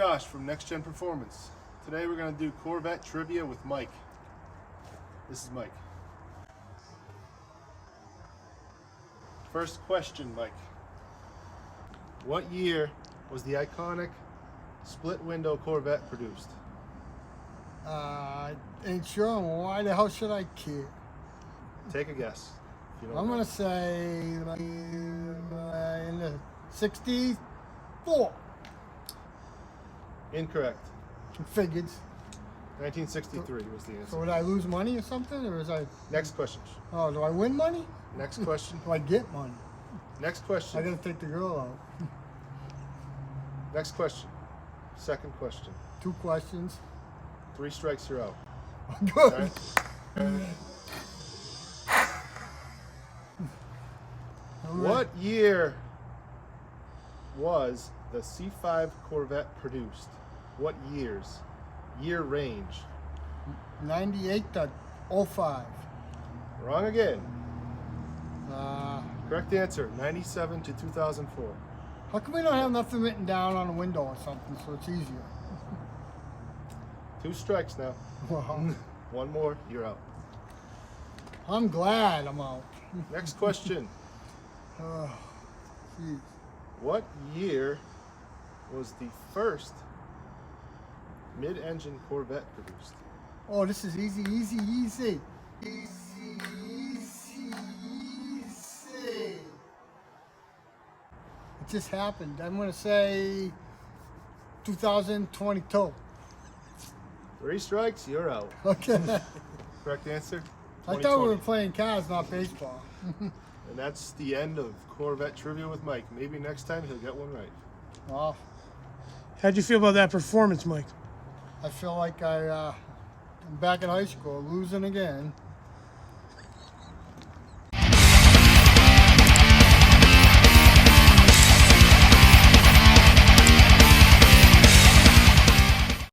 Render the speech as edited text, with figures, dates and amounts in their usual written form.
Josh from NEXTGEN Performance. Today we're going to do Corvette trivia with Mike. This is Mike. First question, Mike. What year was the iconic split window Corvette produced? Ain't sure. Why the hell should I care? Take a guess. If you don't I'm know. gonna say in the 64. Incorrect. Figured. 1963 was the So answer. would I lose money or something, or is I? Next question. Oh, do I win money? Next question. Do I get money? Next I question. gotta take the girl out. Next question. Second question. 2 questions. 3 strikes, you're out. Good. What year was the C5 Corvette produced? What years? Year range. 98 to 05. Wrong again. Uh, Correct answer, 97 to 2004. how come we don't have nothing written down on a window or something so it's easier? 2 strikes now. Well, 1 more, you're out. I'm glad I'm out. Next question. Oh, geez. What year was the first mid-engine Corvette produced? Oh, this is easy, easy, easy. Easy, easy, easy. It just happened. I'm going to say 2022. 3 strikes, you're out. Okay. Correct answer? I thought we were 2020. playing cars, not baseball. And that's the end of Corvette trivia with Mike. Maybe next time he'll get one right. Well, How'd you feel about that performance, Mike? I feel like I'm back in high school, losing again.